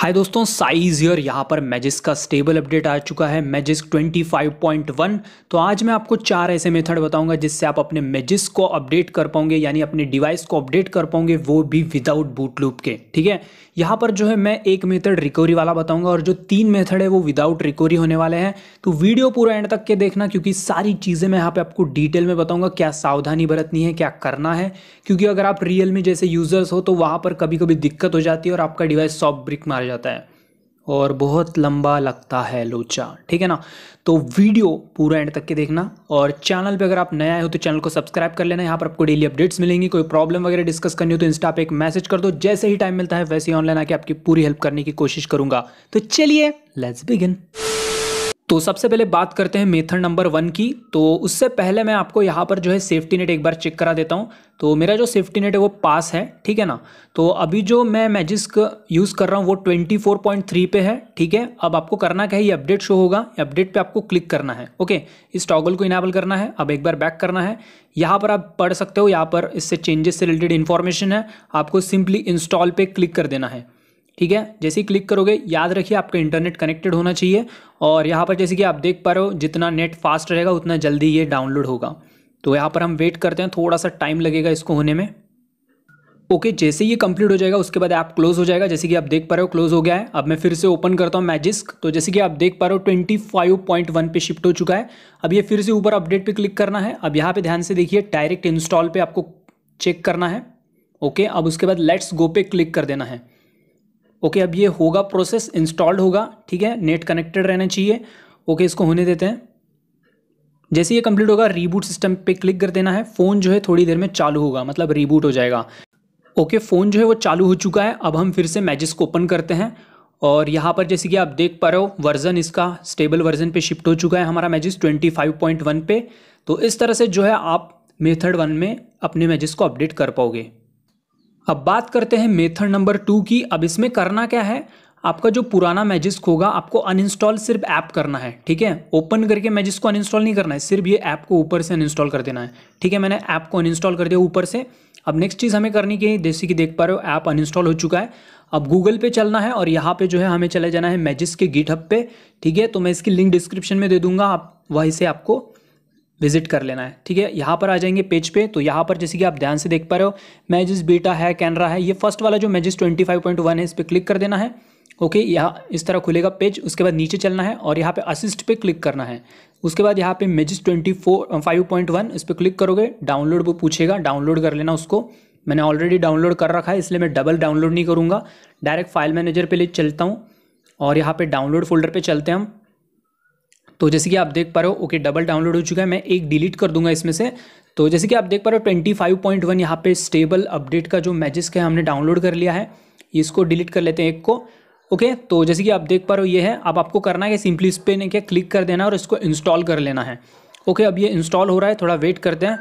हाय दोस्तों, size here. यहाँ पर मैजिस्क का स्टेबल अपडेट आ चुका है, मैजिस्क 25.1। तो आज मैं आपको 4 ऐसे मेथड बताऊंगा जिससे आप अपने मैजिस्क को अपडेट कर पाओगे, यानी अपने डिवाइस को अपडेट कर पाओगे, वो भी विदाउट बूट लूप के। ठीक है, यहाँ पर जो है मैं एक मेथड रिकवरी वाला बताऊंगा और जो 3 मेथड है वो विदाउट रिकवरी होने वाले हैं। तो वीडियो पूरा एंड तक के देखना, क्योंकि सारी चीज़ें मैं यहाँ पे आपको डिटेल में बताऊंगा, क्या सावधानी बरतनी है, क्या करना है। क्योंकि अगर आप रियलमी जैसे यूजर्स हो तो वहाँ पर कभी कभी दिक्कत हो जाती है और आपका डिवाइस सॉफ्ट ब्रिक मार जाता है और बहुत लंबा लगता है लोचा। ठीक है ना, तो वीडियो पूरा एंड तक के देखना। और चैनल पे अगर आप नया आए हो तो चैनल को सब्सक्राइब कर लेना। यहाँ पर आपको डेली अपडेट्स मिलेंगी। कोई प्रॉब्लम वगैरह डिस्कस करनी हो तो इंस्टा पे एक मैसेज कर दो, जैसे ही टाइम मिलता है वैसे ही ऑनलाइन आके आपकी पूरी हेल्प करने की कोशिश करूंगा। तो चलिए लेट्स बिगिन। तो सबसे पहले बात करते हैं मेथड नंबर 1 की। तो उससे पहले मैं आपको यहाँ पर जो है सेफ्टी नेट एक बार चेक करा देता हूँ। तो मेरा जो सेफ्टी नेट है वो पास है, ठीक है ना। तो अभी जो मैं मैजिस्क यूज़ कर रहा हूँ वो 24.3 पे है। ठीक है, अब आपको करना क्या है, ये अपडेट शो होगा, अपडेट पे आपको क्लिक करना है। ओके, इस टॉगल को इनेबल करना है। अब एक बार बैक करना है। यहाँ पर आप पढ़ सकते हो, यहाँ पर इससे चेंजेस से रिलेटेड इन्फॉर्मेशन है। आपको सिंपली इंस्टॉल पे क्लिक कर देना है। ठीक है, जैसे ही क्लिक करोगे याद रखिए आपका इंटरनेट कनेक्टेड होना चाहिए। और यहाँ पर जैसे कि आप देख पा रहे हो, जितना नेट फास्ट रहेगा उतना जल्दी ये डाउनलोड होगा। तो यहाँ पर हम वेट करते हैं, थोड़ा सा टाइम लगेगा इसको होने में। ओके, जैसे ये कंप्लीट हो जाएगा उसके बाद ऐप क्लोज हो जाएगा। जैसे कि आप देख पा रहे हो क्लोज हो गया है। अब मैं फिर से ओपन करता हूँ मैजिस्क। तो जैसे कि आप देख पा रहे हो 25.1 पे शिफ्ट हो चुका है। अब ये फिर से ऊपर अपडेट पे क्लिक करना है। अब यहाँ पे ध्यान से देखिए, डायरेक्ट इंस्टॉल पे आपको चेक करना है। ओके, अब उसके बाद लेट्स गो पे क्लिक कर देना है। ओके, अब ये होगा प्रोसेस, इंस्टॉल्ड होगा। ठीक है, नेट कनेक्टेड रहना चाहिए। ओके, इसको होने देते हैं। जैसे ये कंप्लीट होगा रीबूट सिस्टम पे क्लिक कर देना है। फ़ोन जो है थोड़ी देर में चालू होगा, मतलब रीबूट हो जाएगा। ओके, फ़ोन जो है वो चालू हो चुका है। अब हम फिर से मैजिस्क को ओपन करते हैं और यहाँ पर जैसे कि आप देख पा रहे हो वर्जन इसका स्टेबल वर्जन पे शिफ्ट हो चुका है हमारा मैजिस्क 25.1 पे। तो इस तरह से जो है आप मेथड 1 में अपने मैजिस्क को अपडेट कर पाओगे। अब बात करते हैं मेथड नंबर 2 की। अब इसमें करना क्या है, आपका जो पुराना मैजिस्क होगा आपको अनइंस्टॉल सिर्फ ऐप करना है। ठीक है, ओपन करके मैजिस्क को अनइंस्टॉल नहीं करना है, सिर्फ ये ऐप को ऊपर से अनइंस्टॉल कर देना है। ठीक है, मैंने ऐप को अनइंस्टॉल कर दिया ऊपर से। अब नेक्स्ट चीज़ हमें करनी की, जैसे कि देख पा रहे हो ऐप अनइंस्टॉल हो चुका है। अब गूगल पे चलना है और यहाँ पे जो है हमें चले जाना है मैजिस्क के गिटहब पे। ठीक है, तो मैं इसकी लिंक डिस्क्रिप्शन में दे दूंगा, आप वहीं से आपको विजिट कर लेना है। ठीक है, यहाँ पर आ जाएंगे पेज पे। तो यहाँ पर जैसे कि आप ध्यान से देख पा रहे हो मैजिस्क बीटा है, कैनरा है, ये फर्स्ट वाला जो मैजिस्क 25.1 है इस पर क्लिक कर देना है। ओके, यहाँ इस तरह खुलेगा पेज। उसके बाद नीचे चलना है और यहाँ पे असिस्ट पे क्लिक करना है। उसके बाद यहाँ पे मैजिस्क 25.1 इस पर क्लिक करोगे, डाउनलोड वो पूछेगा, डाउनलोड कर लेना उसको। मैंने ऑलरेडी डाउनलोड कर रखा है इसलिए मैं डबल डाउनलोड नहीं करूँगा, डायरेक्ट फाइल मैनेजर पे ले चलता हूँ और यहाँ पे डाउनलोड फोल्डर पे चलते हैं हम। तो जैसे कि आप देख पा रहे हो ओके डबल डाउनलोड हो चुका है। मैं एक डिलीट कर दूंगा इसमें से। तो जैसे कि आप देख पा रहे हो 25.1 यहाँ पे स्टेबल अपडेट का जो मैजिस्क है हमने डाउनलोड कर लिया है। इसको डिलीट कर लेते हैं एक को। ओके, तो जैसे कि आप देख पा रहे हो ये है। अब आपको करना है कि सिंपली इस पर क्या क्लिक कर देना है और इसको इंस्टॉल कर लेना है। ओके, अब ये इंस्टॉल हो रहा है, थोड़ा वेट करते हैं।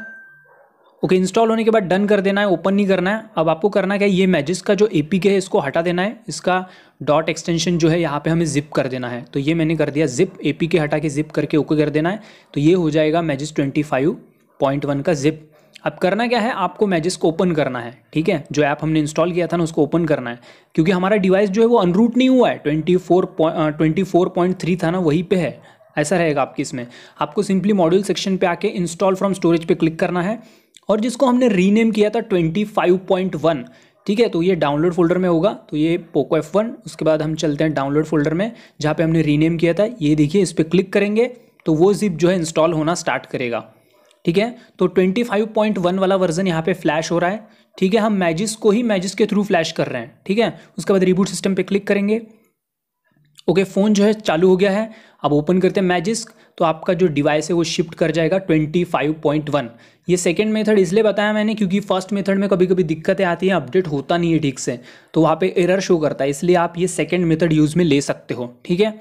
ओके, इंस्टॉल होने के बाद डन कर देना है, ओपन नहीं करना है। अब आपको करना क्या है, ये मैजिस्क का जो एपीके है इसको हटा देना है। इसका डॉट एक्सटेंशन जो है यहाँ पे हमें जिप कर देना है। तो ये मैंने कर दिया जिप, एपीके हटा के जिप करके ओके कर देना है। तो ये हो जाएगा मैजिस्क 25.1 का जिप। अब करना क्या है, आपको मैजिस्क को ओपन करना है। ठीक है, जो ऐप हमने इंस्टॉल किया था ना उसको ओपन करना है, क्योंकि हमारा डिवाइस जो है वो अनरूट नहीं हुआ है। 24.3 था ना, वहीं पे है। ऐसा रहेगा आपकी इसमें। आपको सिंपली मॉड्यूल सेक्शन पे आके इंस्टॉल फ्रॉम स्टोरेज पे क्लिक करना है और जिसको हमने रीनेम किया था 25.1। ठीक है, तो ये डाउनलोड फोल्डर में होगा। तो ये पोको F1। उसके बाद हम चलते हैं डाउनलोड फोल्डर में जहाँ पे हमने रीनेम किया था। ये देखिए, इस पर क्लिक करेंगे तो वो जिप जो है इंस्टॉल होना स्टार्ट करेगा। ठीक है, तो 25.1 वाला वर्जन यहाँ पे फ्लैश हो रहा है। ठीक है, हम मैजिस्क को ही मैजिस्क के थ्रू फ्लैश कर रहे हैं। ठीक है, उसके बाद रिबूट सिस्टम पे क्लिक करेंगे। ओके, फ़ोन जो है चालू हो गया है। अब ओपन करते हैं मैजिस्क। तो आपका जो डिवाइस है वो शिफ्ट कर जाएगा 25.1। ये सेकंड मेथड इसलिए बताया मैंने क्योंकि फर्स्ट मेथड में कभी कभी दिक्कतें आती हैं, अपडेट होता नहीं है ठीक से, तो वहाँ पे एरर शो करता है। इसलिए आप ये सेकंड मेथड यूज़ में ले सकते हो। ठीक है,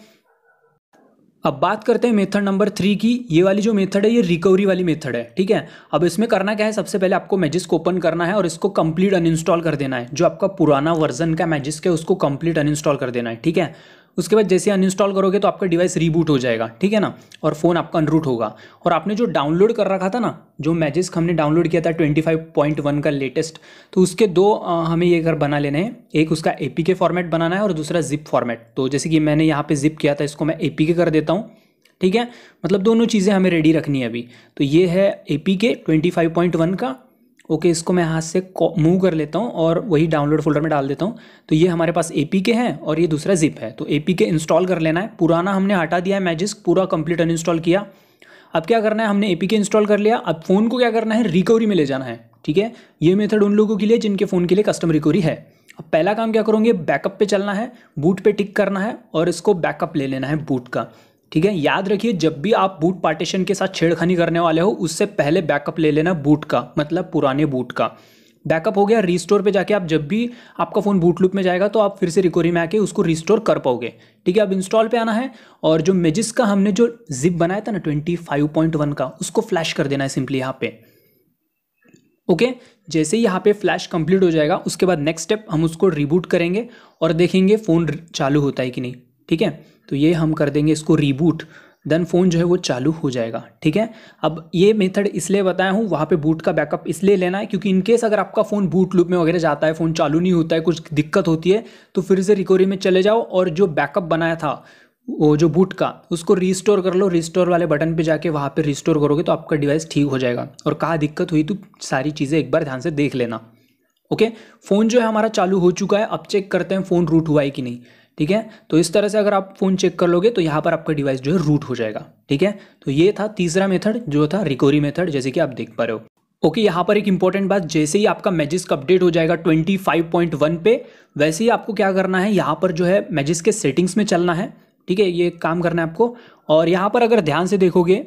अब बात करते हैं मेथड नंबर 3 की। ये वाली जो मेथड है ये रिकवरी वाली मेथड है। ठीक है, अब इसमें करना क्या है, सबसे पहले आपको मैजिस्क ओपन करना है और इसको कंप्लीट अनइंस्टॉल कर देना है। जो आपका पुराना वर्जन का मैजिस्क है उसको कंप्लीट अनइंस्टॉल कर देना है। ठीक है, उसके बाद जैसे अनइंस्टॉल करोगे तो आपका डिवाइस रीबूट हो जाएगा, ठीक है ना, और फ़ोन आपका अनरूट होगा। और आपने जो डाउनलोड कर रखा था ना, जो मैजिस्क हमने डाउनलोड किया था 25.1 का लेटेस्ट, तो उसके दो हमें ये कर बना लेने हैं। एक उसका APK फॉर्मेट बनाना है और दूसरा जिप फॉर्मेट। तो जैसे कि मैंने यहाँ पे जिप किया था, इसको मैं APK कर देता हूँ, ठीक है। मतलब दोनों चीज़ें हमें रेडी रखनी है अभी। तो ये है APK 25.1 का। ओके, इसको मैं हाथ से मूव कर लेता हूँ और वही डाउनलोड फोल्डर में डाल देता हूँ। तो ये हमारे पास APK है और ये दूसरा जिप है। तो APK इंस्टॉल कर लेना है। पुराना हमने हटा दिया है, मैजिस्क पूरा कंप्लीट अनइंस्टॉल किया। अब क्या करना है, हमने APK इंस्टॉल कर लिया। अब फ़ोन को क्या करना है, रिकवरी में ले जाना है, ठीक है। ये मेथड उन लोगों के लिए जिनके फ़ोन के लिए कस्टम रिकवरी है। अब पहला काम क्या करोगे, बैकअप पे चलना है, बूट पे टिक करना है और इसको बैकअप ले लेना है बूट का, ठीक है। याद रखिए, जब भी आप बूट पार्टीशन के साथ छेड़खानी करने वाले हो, उससे पहले बैकअप ले लेना बूट का, मतलब पुराने बूट का। बैकअप हो गया, रिस्टोर पे जाके आप जब भी आपका फ़ोन बूट लूप में जाएगा तो आप फिर से रिकवरी में आके उसको रिस्टोर कर पाओगे, ठीक है। अब इंस्टॉल पे आना है और जो मैजिस्क का हमने जो जिप बनाया था ना 25.1 का, उसको फ्लैश कर देना है सिंपली यहाँ पे। ओके, जैसे ही यहाँ पे फ्लैश कंप्लीट हो जाएगा, उसके बाद नेक्स्ट स्टेप हम उसको रिबूट करेंगे और देखेंगे फ़ोन चालू होता है कि नहीं, ठीक है। तो ये हम कर देंगे इसको रिबूट, देन फ़ोन जो है वो चालू हो जाएगा, ठीक है। अब ये मेथड इसलिए बताया हूँ, वहाँ पे बूट का बैकअप इसलिए लेना है क्योंकि इनकेस अगर आपका फ़ोन बूट लूप में वगैरह जाता है, फ़ोन चालू नहीं होता है, कुछ दिक्कत होती है, तो फिर से रिकवरी में चले जाओ और जो बैकअप बनाया था वो जो बूट का, उसको रिस्टोर कर लो। रिस्टोर वाले बटन पे जाके वहाँ पे रिस्टोर करोगे तो आपका डिवाइस ठीक हो जाएगा। और कहाँ दिक्कत हुई तो सारी चीज़ें एक बार ध्यान से देख लेना। ओके, फ़ोन जो है हमारा चालू हो चुका है। अब चेक करते हैं फ़ोन रूट हुआ है कि नहीं, ठीक है। तो इस तरह से अगर आप फ़ोन चेक कर लोगे तो यहाँ पर आपका डिवाइस जो है रूट हो जाएगा, ठीक है। तो ये था तीसरा मेथड जो था रिकवरी मेथड, जैसे कि आप देख पा रहे हो। ओके, यहाँ पर एक इंपॉर्टेंट बात, जैसे ही आपका मैजिस्क अपडेट हो जाएगा 25.1 पे, वैसे ही आपको क्या करना है, यहाँ पर जो है मैजिस्क के सेटिंग्स में चलना है, ठीक है। ये काम करना है आपको। और यहाँ पर अगर ध्यान से देखोगे,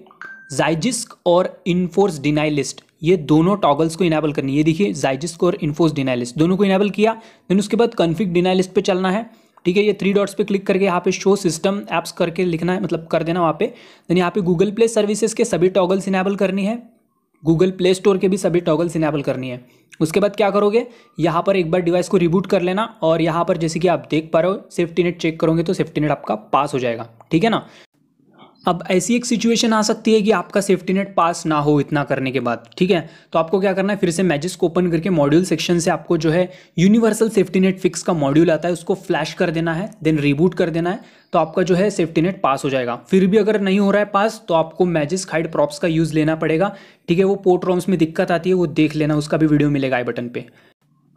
ज़ाइजिस्क और इन्फोर्स डिनाई लिस्ट, ये दोनों टॉगल्स को इनेबल करनी है। ये देखिए, ज़ाइजिस्क और इन्फोर्स डिनाई लिस्ट दोनों को इनेबल किया। देन उसके बाद कॉन्फिग डिनाई लिस्ट पे चलना है, ठीक है। ये 3 डॉट्स पे क्लिक करके यहाँ पे शो सिस्टम ऐप्स करके लिखना है, मतलब कर देना वहाँ पे। देन यहाँ पे गूगल प्ले सर्विसेज के सभी टॉगल्स इनेबल करनी है, गूगल प्ले स्टोर के भी सभी टॉगल्स इनेबल करनी है। उसके बाद क्या करोगे, यहाँ पर एक बार डिवाइस को रिबूट कर लेना और यहाँ पर जैसे कि आप देख पा रहे हो, सेफ्टी नेट चेक करोगे तो सेफ्टी नेट आपका पास हो जाएगा, ठीक है ना। अब ऐसी एक सिचुएशन आ सकती है कि आपका सेफ्टी नेट पास ना हो इतना करने के बाद, ठीक है। तो आपको क्या करना है, फिर से मैजिस्क ओपन करके मॉड्यूल सेक्शन से आपको जो है यूनिवर्सल सेफ्टी नेट फिक्स का मॉड्यूल आता है, उसको फ्लैश कर देना है, देन रिबूट कर देना है। तो आपका जो है सेफ्टी नेट पास हो जाएगा। फिर भी अगर नहीं हो रहा है पास, तो आपको मैजिस्क हाइड प्रॉप्स का यूज़ लेना पड़ेगा, ठीक है। वो पोर्ट रॉम्स में दिक्कत आती है, वो देख लेना, उसका भी वीडियो मिलेगा आई बटन पे।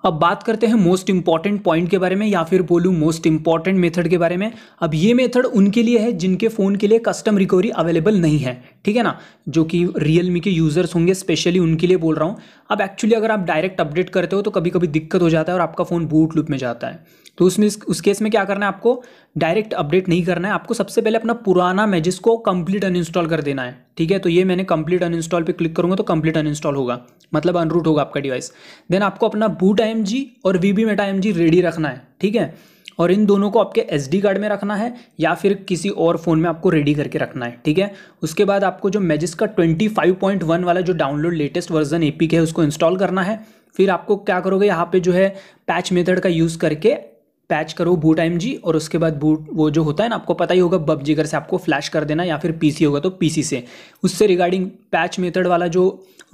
अब बात करते हैं मोस्ट इंपॉर्टेंट पॉइंट के बारे में, या फिर बोलूँ मोस्ट इंपॉर्टेंट मेथड के बारे में। अब ये मेथड उनके लिए है जिनके फ़ोन के लिए कस्टम रिकवरी अवेलेबल नहीं है, ठीक है ना, जो कि रियलमी के यूज़र्स होंगे, स्पेशली उनके लिए बोल रहा हूँ। अब एक्चुअली अगर आप डायरेक्ट अपडेट करते हो तो कभी कभी दिक्कत हो जाता है और आपका फ़ोन बूट लूप में जाता है। तो उसमें उस केस में क्या करना है, आपको डायरेक्ट अपडेट नहीं करना है, आपको सबसे पहले अपना पुराना मैजिस्क को कंप्लीट अनइंस्टॉल कर देना है, ठीक है। तो ये मैंने कंप्लीट अनइंस्टॉल पे क्लिक करूँगा तो कंप्लीट अनइंस्टॉल होगा, मतलब अनरूट होगा आपका डिवाइस। देन आपको अपना बूट IMG और VB मेटा IMG रेडी रखना है, ठीक है। और इन दोनों को आपके SD कार्ड में रखना है या फिर किसी और फ़ोन में आपको रेडी करके रखना है, ठीक है। उसके बाद आपको जो मैजिस्क का 25.1 वाला जो डाउनलोड लेटेस्ट वर्जन APK है उसको इंस्टॉल करना है। फिर आपको क्या करोगे, यहाँ पे जो है पैच मेथड का यूज़ करके पैच करो बूट IMG, और उसके बाद बूट वो जो होता है ना, आपको पता ही होगा, बब जिगर से आपको फ्लैश कर देना, या फिर PC होगा तो PC से। उससे रिगार्डिंग पैच मेथड वाला जो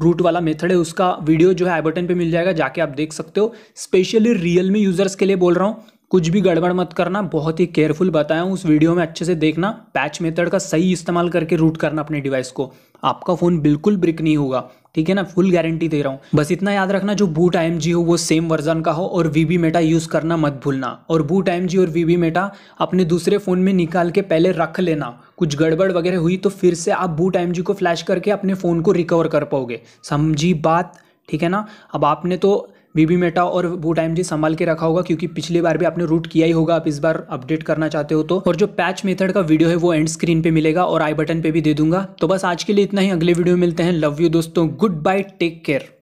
रूट वाला मेथड है उसका वीडियो जो है आई बटन पे मिल जाएगा, जाके आप देख सकते हो। स्पेशली रियलमी यूज़र्स के लिए बोल रहा हूँ, कुछ भी गड़बड़ मत करना, बहुत ही केयरफुल बताया हूँ उस वीडियो में, अच्छे से देखना। पैच मेथड का सही इस्तेमाल करके रूट करना अपने डिवाइस को, आपका फ़ोन बिल्कुल ब्रिक नहीं होगा, ठीक है ना, फुल गारंटी दे रहा हूँ। बस इतना याद रखना, जो बूट IMG हो वो सेम वर्जन का हो, और VB मेटा यूज़ करना मत भूलना। और बूट IMG और VB मेटा अपने दूसरे फ़ोन में निकाल के पहले रख लेना, कुछ गड़बड़ वगैरह हुई तो फिर से आप बूट IMG को फ्लैश करके अपने फ़ोन को रिकवर कर पाओगे, समझी बात, ठीक है ना। अब आपने तो VB मेटा और बूट IMG संभाल के रखा होगा क्योंकि पिछली बार भी आपने रूट किया ही होगा, आप इस बार अपडेट करना चाहते हो तो। और जो पैच मेथड का वीडियो है वो एंड स्क्रीन पे मिलेगा और आई बटन पे भी दे दूंगा। तो बस आज के लिए इतना ही, अगले वीडियो में मिलते हैं। लव यू दोस्तों, गुड बाय, टेक केयर।